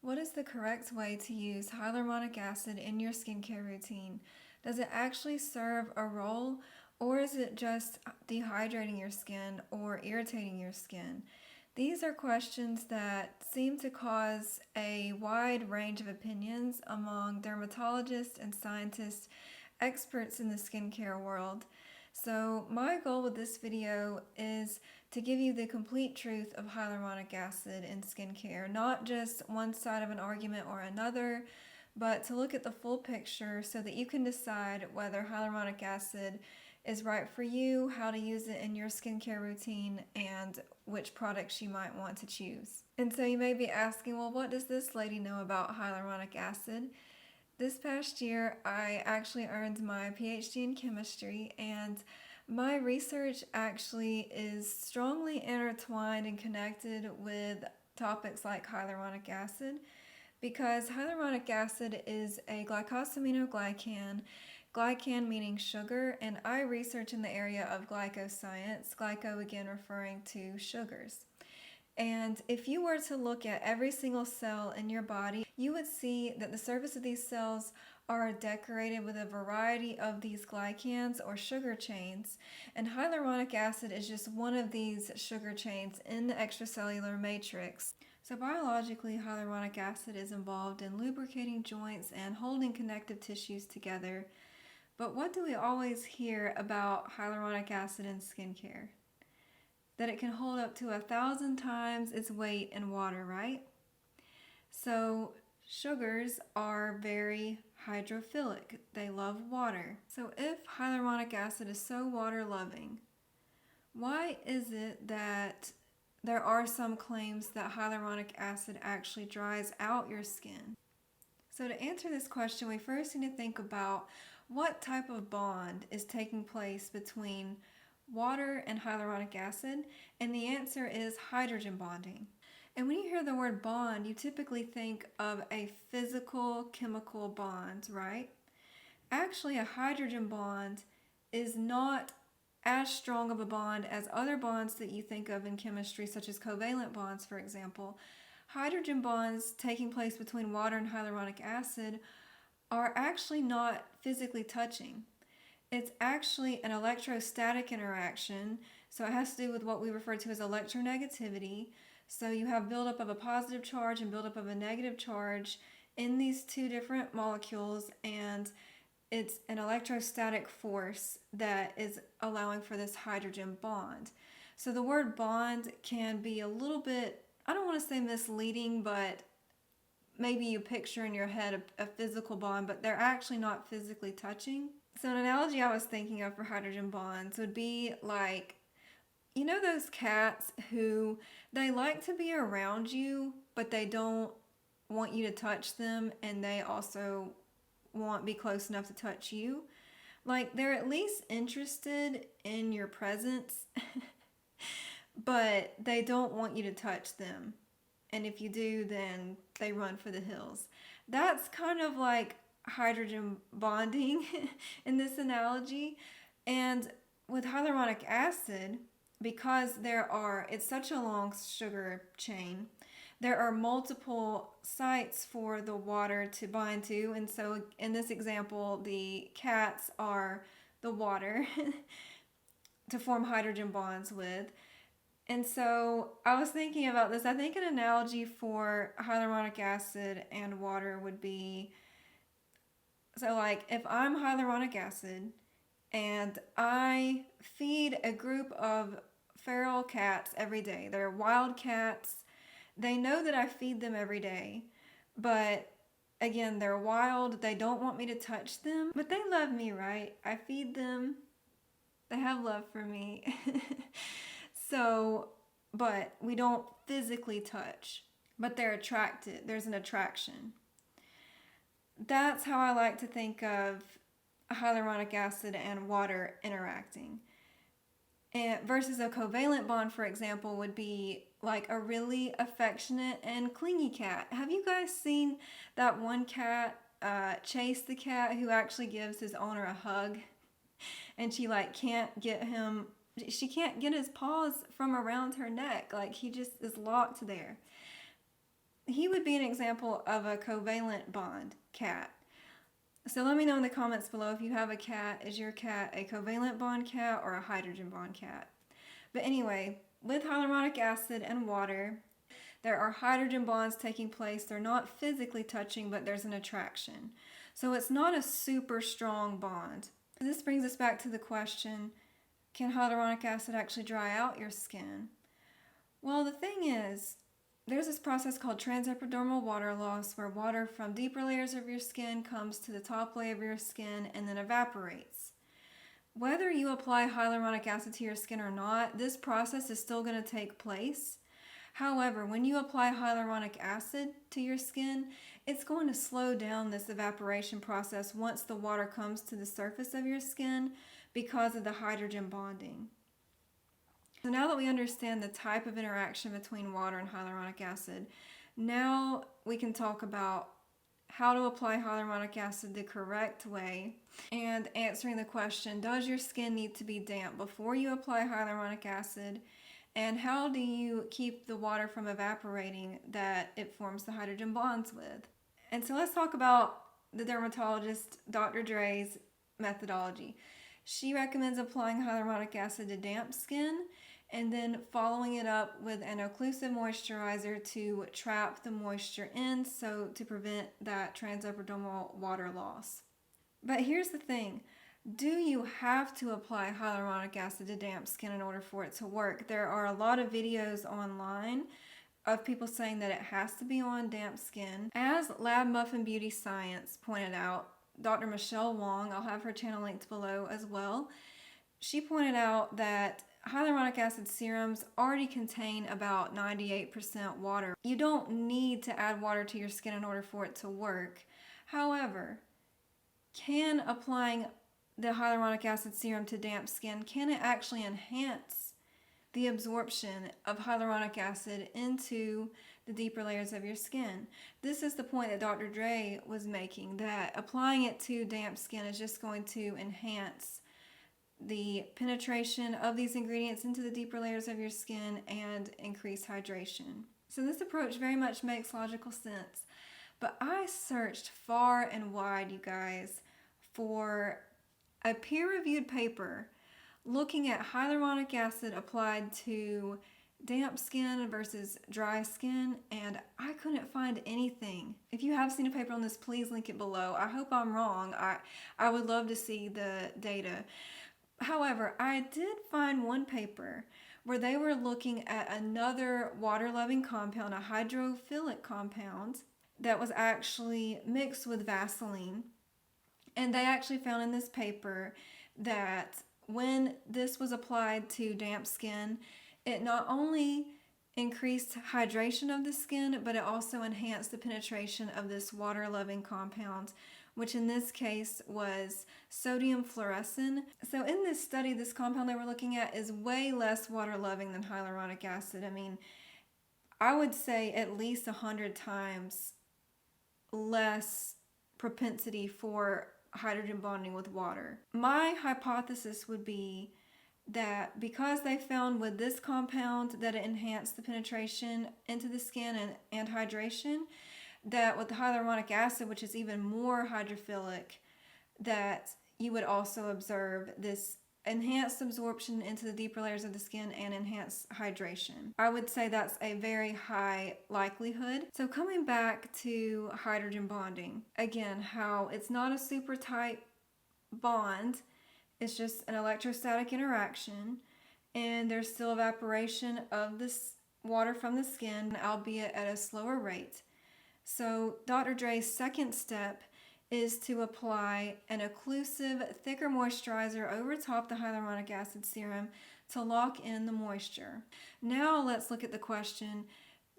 What is the correct way to use hyaluronic acid in your skincare routine? Does it actually serve a role, or is it just dehydrating your skin or irritating your skin? These are questions that seem to cause a wide range of opinions among dermatologists and scientists, experts in the skincare world. So my goal with this video is to give you the complete truth of hyaluronic acid in skincare, not just one side of an argument or another, but to look at the full picture so that you can decide whether hyaluronic acid is right for you, how to use it in your skincare routine, and which products you might want to choose. And so you may be asking, well, what does this lady know about hyaluronic acid? This past year, I actually earned my PhD in chemistry, and my research actually is strongly intertwined and connected with topics like hyaluronic acid because hyaluronic acid is a glycosaminoglycan, glycan meaning sugar, and I research in the area of glycoscience, glyco again referring to sugars. And if you were to look at every single cell in your body, you would see that the surface of these cells are decorated with a variety of these glycans or sugar chains, and hyaluronic acid is just one of these sugar chains in the extracellular matrix. So biologically, hyaluronic acid is involved in lubricating joints and holding connective tissues together. But what do we always hear about hyaluronic acid in skincare? That it can hold up to 1,000 times its weight in water, right? So sugars are very hydrophilic. They love water. So if hyaluronic acid is so water loving, why is it that there are some claims that hyaluronic acid actually dries out your skin? So to answer this question, we first need to think about what type of bond is taking place between water and hyaluronic acid, and the answer is hydrogen bonding. And when you hear the word bond, you typically think of a physical chemical bond, right? Actually, a hydrogen bond is not as strong of a bond as other bonds that you think of in chemistry, such as covalent bonds, for example. Hydrogen bonds taking place between water and hyaluronic acid are actually not physically touching. It's actually an electrostatic interaction, so it has to do with what we refer to as electronegativity. So you have buildup of a positive charge and buildup of a negative charge in these two different molecules, and it's an electrostatic force that is allowing for this hydrogen bond. So the word bond can be a little bit, I don't want to say misleading, but maybe you picture in your head a physical bond, but they're actually not physically touching. So an analogy I was thinking of for hydrogen bonds would be like, you know those cats who they like to be around you, but they don't want you to touch them, and they also won't be close enough to touch you? Like they're at least interested in your presence, but they don't want you to touch them. And if you do, then they run for the hills. That's kind of like hydrogen bonding in this analogy. And with hyaluronic acid, because it's such a long sugar chain, there are multiple sites for the water to bind to. And so in this example, the cats are the water to form hydrogen bonds with. And so I was thinking about this. I think an analogy for hyaluronic acid and water would be, so like if I'm hyaluronic acid and I feed a group of feral cats every day, they're wild cats, they know that I feed them every day, but again, they're wild, they don't want me to touch them, but they love me, right? I feed them, they have love for me. So, but we don't physically touch, but they're attracted. There's an attraction. That's how I like to think of hyaluronic acid and water interacting. And versus a covalent bond, for example, would be like a really affectionate and clingy cat. Have you guys seen that one cat, Chase the cat, who actually gives his owner a hug? And she like she can't get his paws from around her neck. Like he just is locked there. he would be an example of a covalent bond cat. So let me know in the comments below if you have a cat. Is your cat a covalent bond cat or a hydrogen bond cat? But anyway, with hyaluronic acid and water, there are hydrogen bonds taking place. They're not physically touching, but there's an attraction. So it's not a super strong bond. This brings us back to the question, can hyaluronic acid actually dry out your skin? Well, the thing is, there's this process called transepidermal water loss where water from deeper layers of your skin comes to the top layer of your skin and then evaporates. Whether you apply hyaluronic acid to your skin or not, this process is still going to take place. However, when you apply hyaluronic acid to your skin, it's going to slow down this evaporation process once the water comes to the surface of your skin because of the hydrogen bonding. So now that we understand the type of interaction between water and hyaluronic acid, now we can talk about how to apply hyaluronic acid the correct way and answering the question, does your skin need to be damp before you apply hyaluronic acid? And how do you keep the water from evaporating that it forms the hydrogen bonds with? And so let's talk about the dermatologist Dr. Dre's methodology. She recommends applying hyaluronic acid to damp skin and then following it up with an occlusive moisturizer to trap the moisture in, so to prevent that transepidermal water loss. But here's the thing. Do you have to apply hyaluronic acid to damp skin in order for it to work? There are a lot of videos online of people saying that it has to be on damp skin. As Lab Muffin Beauty Science pointed out, Dr. Michelle Wong, I'll have her channel linked below as well, she pointed out that hyaluronic acid serums already contain about 98% water. You don't need to add water to your skin in order for it to work. However, can applying the hyaluronic acid serum to damp skin, can it actually enhance the absorption of hyaluronic acid into the deeper layers of your skin? This is the point that Dr. Dre was making, that applying it to damp skin is just going to enhance the penetration of these ingredients into the deeper layers of your skin and increase hydration. So this approach very much makes logical sense. But I searched far and wide, you guys, for a peer-reviewed paper looking at hyaluronic acid applied to damp skin versus dry skin, and I couldn't find anything. If you have seen a paper on this, please link it below. I hope I'm wrong. I would love to see the data. However, I did find one paper where they were looking at another water-loving compound, a hydrophilic compound, that was actually mixed with Vaseline. And they actually found in this paper that when this was applied to damp skin, it not only increased hydration of the skin, but it also enhanced the penetration of this water-loving compound, which in this case was sodium fluorescein. So in this study, this compound they were looking at is way less water-loving than hyaluronic acid. I mean, I would say at least 100 times less propensity for hydrogen bonding with water. My hypothesis would be that because they found with this compound that it enhanced the penetration into the skin and hydration, that with the hyaluronic acid, which is even more hydrophilic, that you would also observe this enhanced absorption into the deeper layers of the skin and enhanced hydration. I would say that's a very high likelihood. So coming back to hydrogen bonding, again, how it's not a super tight bond, it's just an electrostatic interaction, and there's still evaporation of this water from the skin, albeit at a slower rate. So Dr. Dre's second step is to apply an occlusive, thicker moisturizer over top the hyaluronic acid serum to lock in the moisture. Now let's look at the question,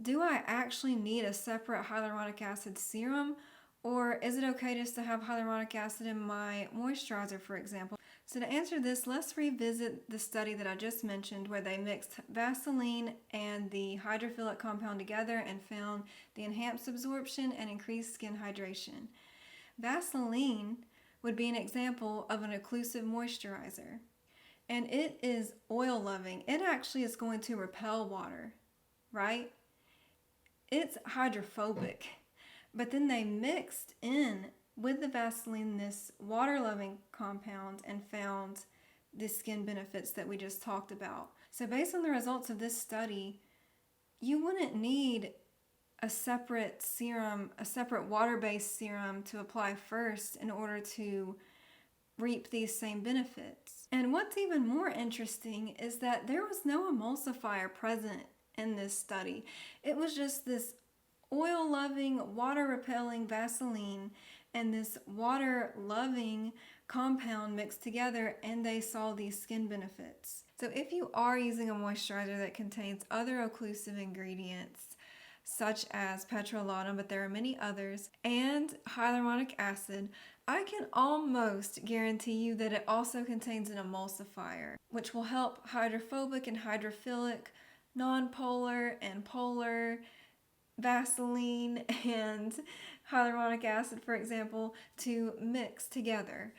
do I actually need a separate hyaluronic acid serum, or is it okay just to have hyaluronic acid in my moisturizer, for example? So to answer this, let's revisit the study that I just mentioned where they mixed Vaseline and the hydrophilic compound together and found the enhanced absorption and increased skin hydration. Vaseline would be an example of an occlusive moisturizer, and it is oil loving. It actually is going to repel water, right? it's hydrophobic. But then they mixed in with the Vaseline this water-loving compound and found the skin benefits that we just talked about. So based on the results of this study, you wouldn't need a separate serum, a separate water-based serum to apply first in order to reap these same benefits. And what's even more interesting is that there was no emulsifier present in this study. It was just this oil-loving, water-repelling Vaseline and this water-loving compound mixed together, and they saw these skin benefits. So if you are using a moisturizer that contains other occlusive ingredients, such as petrolatum, but there are many others, and hyaluronic acid, I can almost guarantee you that it also contains an emulsifier, which will help hydrophobic and hydrophilic, non-polar and polar Vaseline and hyaluronic acid, for example, to mix together.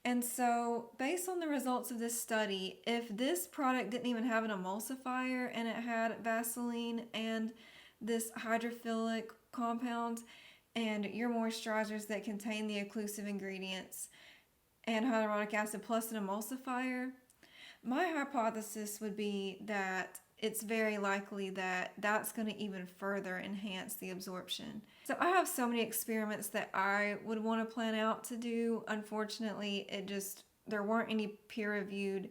And so, based on the results of this study, if this product didn't even have an emulsifier and it had Vaseline and this hydrophilic compound and your moisturizers that contain the occlusive ingredients and hyaluronic acid plus an emulsifier, my hypothesis would be that it's very likely that that's going to even further enhance the absorption. So I have so many experiments that I would want to plan out to do. Unfortunately, there weren't any peer-reviewed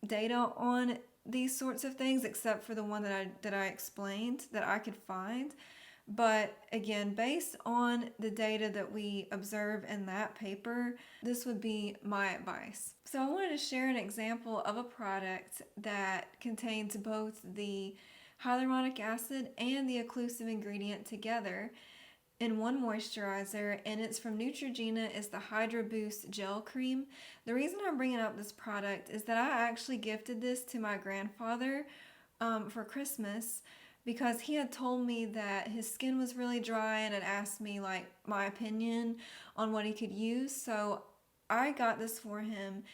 data on these sorts of things except for the one that I explained that I could find. But again, based on the data that we observe in that paper, this would be my advice. So I wanted to share an example of a product that contains both the hyaluronic acid and the occlusive ingredient together in one moisturizer, and it's from Neutrogena. It's the Hydra Boost Gel Cream. The reason I'm bringing up this product is that I actually gifted this to my grandfather for Christmas, because he had told me that his skin was really dry and had asked me like my opinion on what he could use. So I got this for him,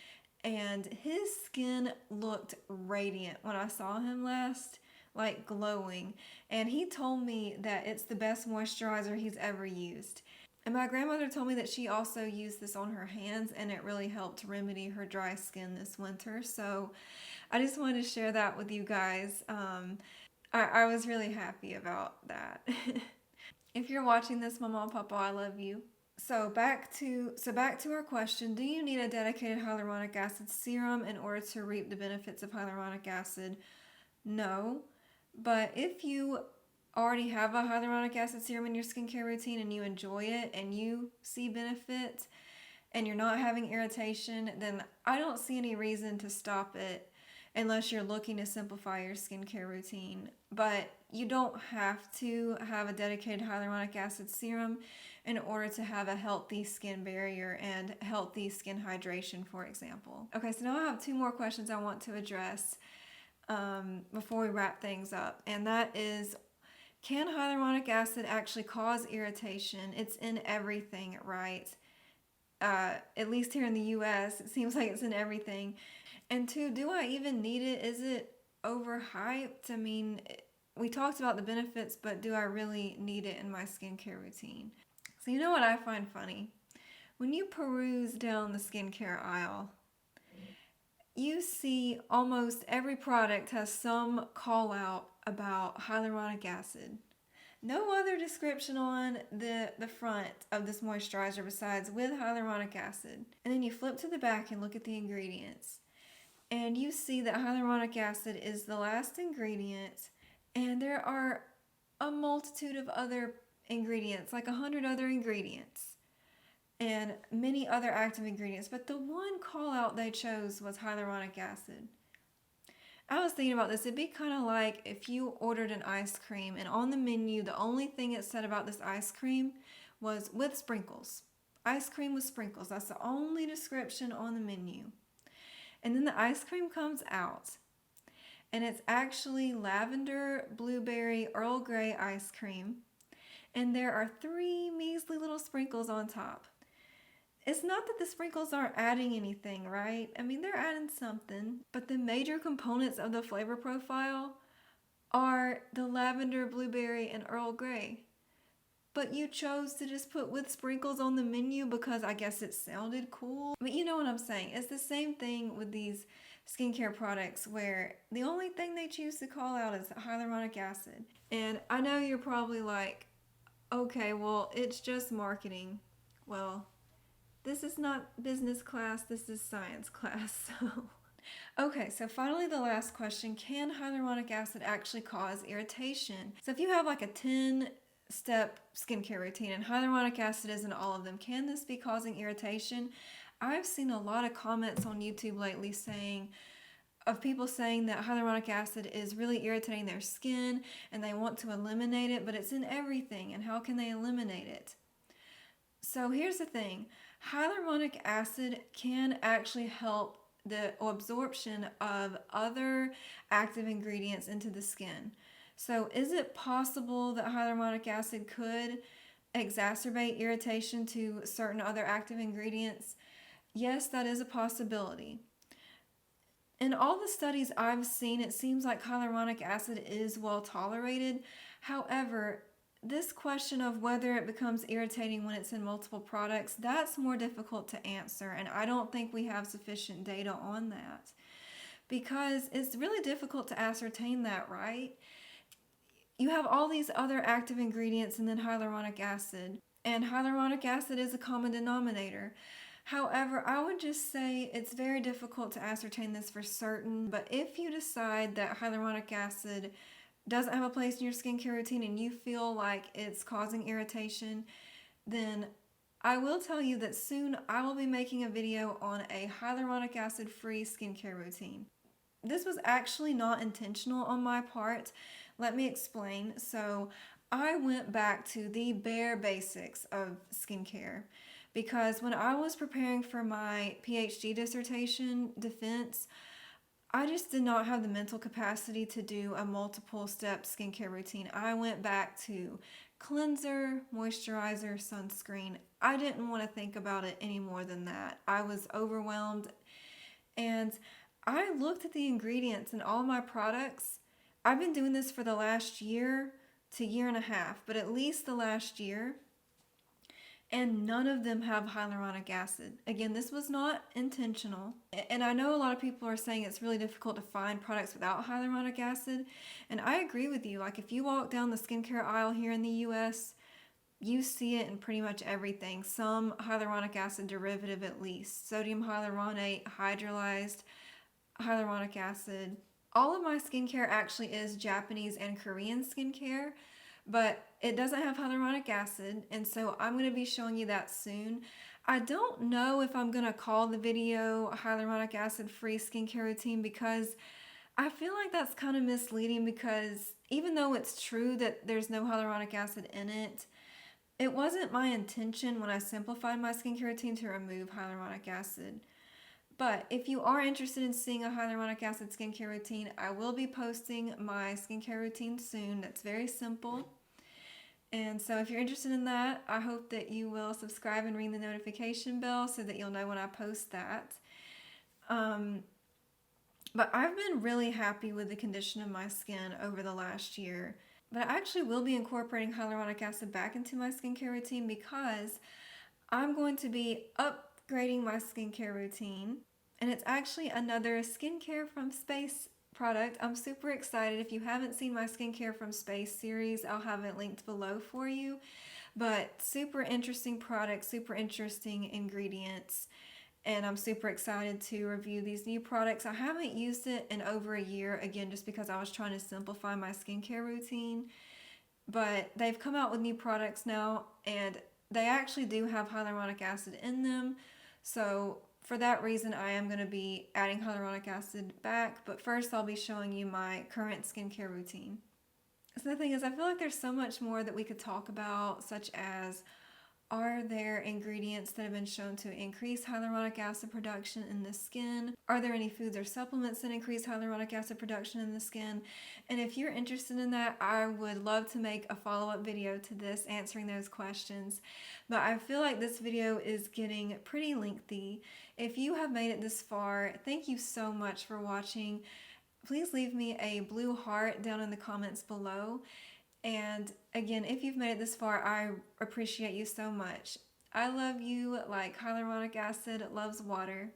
and his skin looked radiant when I saw him last, like glowing. And he told me that it's the best moisturizer he's ever used. And my grandmother told me that she also used this on her hands, and it really helped remedy her dry skin this winter. So I just wanted to share that with you guys. I was really happy about that. If you're watching this, Mama and Papa, I love you. So back to our question, do you need a dedicated hyaluronic acid serum in order to reap the benefits of hyaluronic acid? No. But if you already have a hyaluronic acid serum in your skincare routine and you enjoy it and you see benefit and you're not having irritation, then I don't see any reason to stop it unless you're looking to simplify your skincare routine. But you don't have to have a dedicated hyaluronic acid serum in order to have a healthy skin barrier and healthy skin hydration, for example. Okay, so now I have two more questions I want to address before we wrap things up. And that is, can hyaluronic acid actually cause irritation? It's in everything, right? At least here in the US, it seems like it's in everything. And two, do I even need it? Is it overhyped? I mean, we talked about the benefits, but do I really need it in my skincare routine? So you know what I find funny? When you peruse down the skincare aisle, you see almost every product has some call out about hyaluronic acid. No other description on the front of this moisturizer besides with hyaluronic acid. And then you flip to the back and look at the ingredients. And you see that hyaluronic acid is the last ingredient, and there are a multitude of other ingredients, like 100 other ingredients, and many other active ingredients, but the one call out they chose was hyaluronic acid. I was thinking about this. It'd be kind of like if you ordered an ice cream, and on the menu, the only thing it said about this ice cream was with sprinkles. Ice cream with sprinkles. That's the only description on the menu. And then the ice cream comes out, and it's actually lavender, blueberry, Earl Grey ice cream. And there are 3 measly little sprinkles on top. It's not that the sprinkles aren't adding anything, right? I mean, they're adding something, but the major components of the flavor profile are the lavender, blueberry, and Earl Grey. But you chose to just put with sprinkles on the menu because I guess it sounded cool. But you know what I'm saying. It's the same thing with these skincare products where the only thing they choose to call out is hyaluronic acid. And I know you're probably like, okay, well, it's just marketing. Well, this is not business class, this is science class. Okay, so finally the last question, can hyaluronic acid actually cause irritation? So if you have like a 10-step skincare routine and hyaluronic acid is in all of them, can this be causing irritation? I've seen a lot of comments on YouTube lately of people saying that hyaluronic acid is really irritating their skin and they want to eliminate it, but it's in everything, and how can they eliminate it? So here's the thing, hyaluronic acid can actually help the absorption of other active ingredients into the skin. So is it possible that hyaluronic acid could exacerbate irritation to certain other active ingredients? Yes, that is a possibility. In all the studies I've seen, it seems like hyaluronic acid is well tolerated. However, this question of whether it becomes irritating when it's in multiple products, that's more difficult to answer, and I don't think we have sufficient data on that because it's really difficult to ascertain that, right? You have all these other active ingredients and then hyaluronic acid, and hyaluronic acid is a common denominator. However, I would just say it's very difficult to ascertain this for certain, but if you decide that hyaluronic acid doesn't have a place in your skincare routine and you feel like it's causing irritation, then I will tell you that soon I will be making a video on a hyaluronic acid free skincare routine. This was actually not intentional on my part. Let me explain. So I went back to the bare basics of skincare because when I was preparing for my PhD dissertation defense, I just did not have the mental capacity to do a multiple step skincare routine. I went back to cleanser, moisturizer, sunscreen. I didn't want to think about it any more than that. I was overwhelmed, and I looked at the ingredients in all my products. I've been doing this for the last year to year and a half, but at least the last year, and none of them have hyaluronic acid. Again, this was not intentional. And I know a lot of people are saying it's really difficult to find products without hyaluronic acid. And I agree with you. Like if you walk down the skincare aisle here in the US, you see it in pretty much everything. Some hyaluronic acid derivative at least. Sodium hyaluronate, hydrolyzed hyaluronic acid. All of my skincare actually is Japanese and Korean skincare, but it doesn't have hyaluronic acid, and so I'm going to be showing you that soon. I don't know if I'm going to call the video hyaluronic acid free skincare routine because I feel like that's kind of misleading, because even though it's true that there's no hyaluronic acid in it, it wasn't my intention when I simplified my skincare routine to remove hyaluronic acid. But if you are interested in seeing a hyaluronic acid skincare routine, I will be posting my skincare routine soon. That's very simple. And so if you're interested in that, I hope that you will subscribe and ring the notification bell so that you'll know when I post that. But I've been really happy with the condition of my skin over the last year. But I actually will be incorporating hyaluronic acid back into my skincare routine because I'm going to be upgrading my skincare routine. And it's actually another skincare from space product. I'm super excited. If you haven't seen my skincare from space series, I'll have it linked below for you. But super interesting product, super interesting ingredients, and I'm super excited to review these new products. I haven't used it in over a year, again, just because I was trying to simplify my skincare routine. But they've come out with new products now, and they actually do have hyaluronic acid in them. So for that reason, I am going to be adding hyaluronic acid back. But first, I'll be showing you my current skincare routine. So the thing is, I feel like there's so much more that we could talk about, such as, are there ingredients that have been shown to increase hyaluronic acid production in the skin? Are there any foods or supplements that increase hyaluronic acid production in the skin? And if you're interested in that, I would love to make a follow-up video to this answering those questions. But I feel like this video is getting pretty lengthy. If you have made it this far, thank you so much for watching. please leave me a blue heart down in the comments below. And again, if you've made it this far, I appreciate you so much. I love you like hyaluronic acid loves water,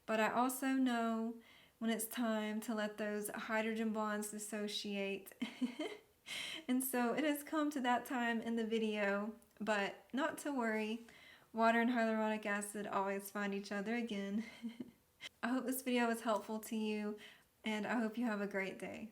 but I also know when it's time to let those hydrogen bonds dissociate. And so it has come to that time in the video, but not to worry. Water and hyaluronic acid always find each other again. I hope this video was helpful to you, and I hope you have a great day.